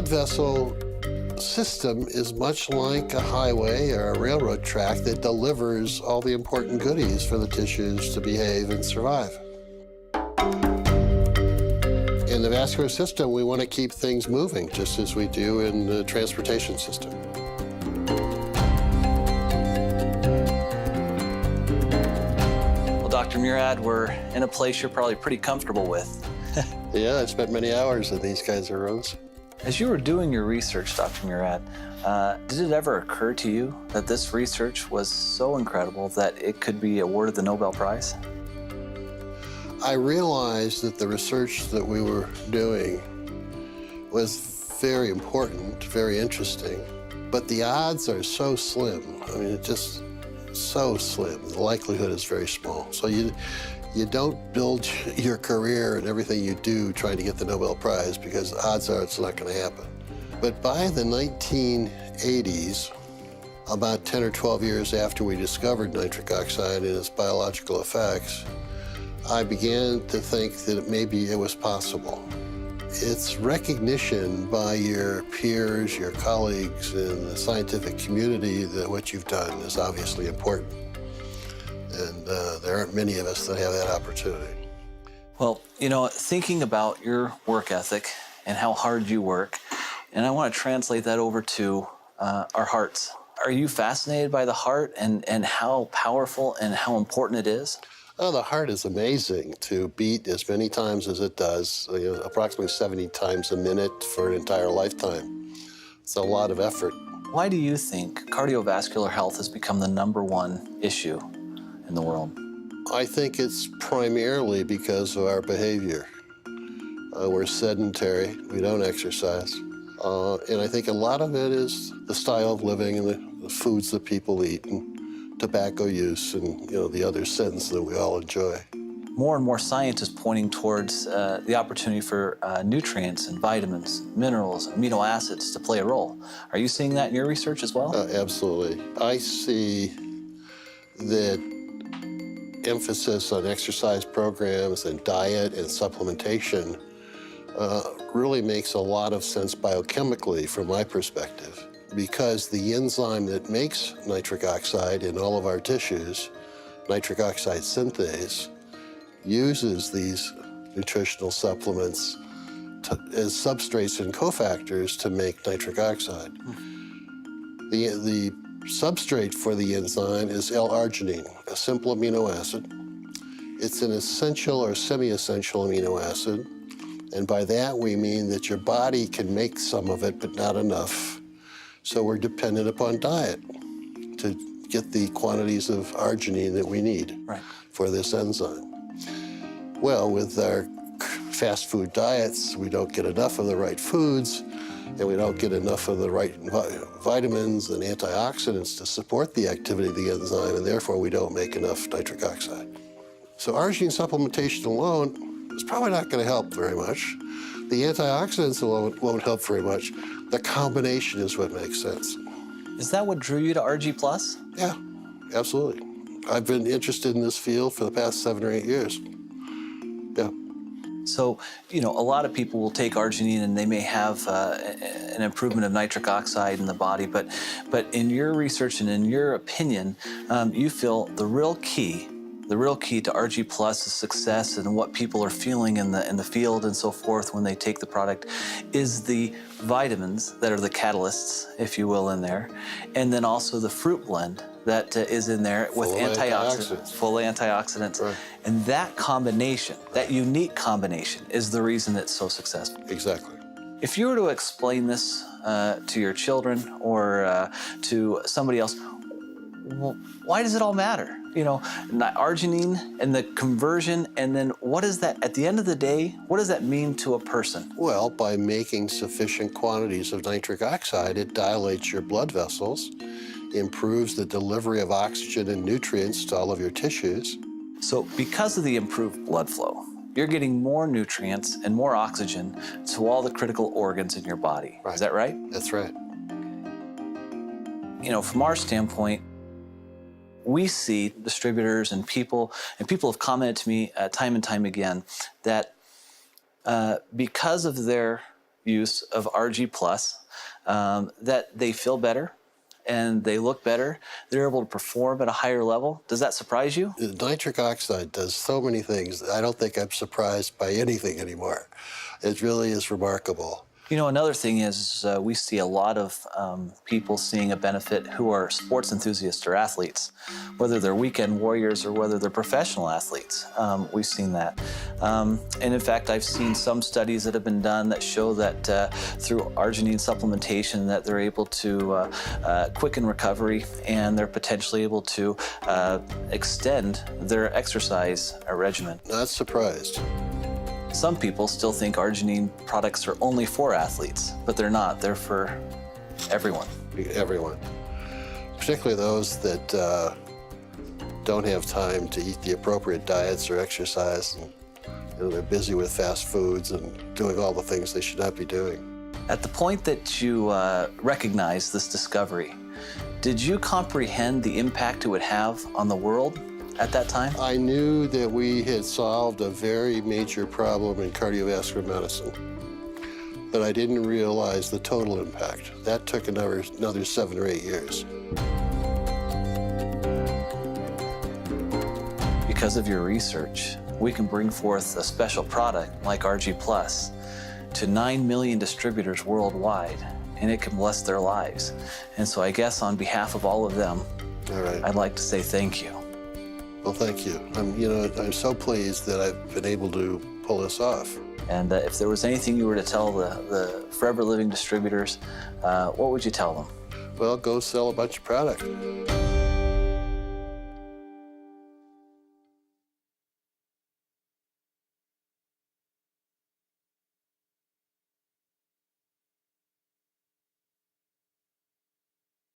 blood vessel system is much like a highway or a railroad track that delivers all the important goodies for the tissues to behave and survive. In the vascular system, we want to keep things moving, just as we do in the transportation system. Well, Dr. Murad, we're in a place you're probably pretty comfortable with. Yeah, I spent many hours in these kinds of rooms. As you were doing your research, Dr. Murad, did it ever occur to you that this research was so incredible that it could be awarded the Nobel Prize? I realized that the research that we were doing was very important, very interesting, but the odds are so slim. I mean, it's just so slim. The likelihood is very small. So you don't build your career and everything you do trying to get the Nobel Prize, because odds are it's not going to happen. But by the 1980s, about 10 or 12 years after we discovered nitric oxide and its biological effects, I began to think that maybe it was possible. It's recognition by your peers, your colleagues in the scientific community that what you've done is obviously important. And there aren't many of us that have that opportunity. Well, you know, thinking about your work ethic and how hard you work, and I want to translate that over to our hearts. Are you fascinated by the heart and how powerful and how important it is? Oh, the heart is amazing to beat as many times as it does, approximately 70 times a minute for an entire lifetime. It's a lot of effort. Why do you think cardiovascular health has become the #1 issue in the world? I think it's primarily because of our behavior. We're sedentary, we don't exercise. And I think a lot of it is the style of living and the foods that people eat, and tobacco use, and the other sins that we all enjoy. More and more science is pointing towards the opportunity for nutrients and vitamins, minerals, amino acids to play a role. Are you seeing that in your research as well? Absolutely. I see that emphasis on exercise programs and diet and supplementation really makes a lot of sense biochemically from my perspective, because the enzyme that makes nitric oxide in all of our tissues, nitric oxide synthase, uses these nutritional supplements as substrates and cofactors to make nitric oxide. The substrate for the enzyme is L-arginine, a simple amino acid. It's an essential or semi-essential amino acid, and by that we mean that your body can make some of it, but not enough. So we're dependent upon diet to get the quantities of arginine that we need for this enzyme. Well, with our fast food diets, we don't get enough of the right foods, and we don't get enough of the right vitamins and antioxidants to support the activity of the enzyme, and therefore we don't make enough nitric oxide. So arginine supplementation alone is probably not going to help very much. The antioxidants alone won't help very much. The combination is what makes sense. Is that what drew you to ARGI Plus? Yeah, absolutely. I've been interested in this field for the past 7 or 8 years. Yeah. So, a lot of people will take arginine and they may have an improvement of nitric oxide in the body, but in your research and in your opinion, you feel the real key to ARGI Plus's success and what people are feeling in the field and so forth when they take the product is the vitamins that are the catalysts, if you will, in there, and then also the fruit blend that is in there with full antioxidants. Right. And that combination, that unique combination, is the reason it's so successful. Exactly. If you were to explain this to your children or to somebody else, well, why does it all matter? Arginine and the conversion, and then what is that, at the end of the day, what does that mean to a person? Well, by making sufficient quantities of nitric oxide, it dilates your blood vessels, improves the delivery of oxygen and nutrients to all of your tissues. So because of the improved blood flow, you're getting more nutrients and more oxygen to all the critical organs in your body. Right. Is that right? That's right. From our standpoint, we see distributors and people have commented to me time and time again that because of their use of ARGI Plus, that they feel better and they look better. They're able to perform at a higher level. Does that surprise you? Nitric oxide does so many things that I don't think I'm surprised by anything anymore. It really is remarkable. You know, another thing is we see a lot of people seeing a benefit who are sports enthusiasts or athletes, whether they're weekend warriors or whether they're professional athletes. We've seen that. And in fact, I've seen some studies that have been done that show that through arginine supplementation that they're able to quicken recovery and they're potentially able to extend their exercise regimen. Not surprised. Some people still think arginine products are only for athletes, but they're not. They're for everyone. Everyone. Particularly those that don't have time to eat the appropriate diets or exercise. And they're busy with fast foods and doing all the things they should not be doing. At the point that you recognized this discovery, did you comprehend the impact it would have on the world at that time? I knew that we had solved a very major problem in cardiovascular medicine, but I didn't realize the total impact. That took another 7 or 8 years. Because of your research, we can bring forth a special product like ARGI Plus to 9 million distributors worldwide, and it can bless their lives. And so I guess on behalf of all of them, All right. I'd like to say thank you. Well, thank you. I'm so pleased that I've been able to pull this off. And if there was anything you were to tell the Forever Living distributors, what would you tell them? Well, go sell a bunch of product.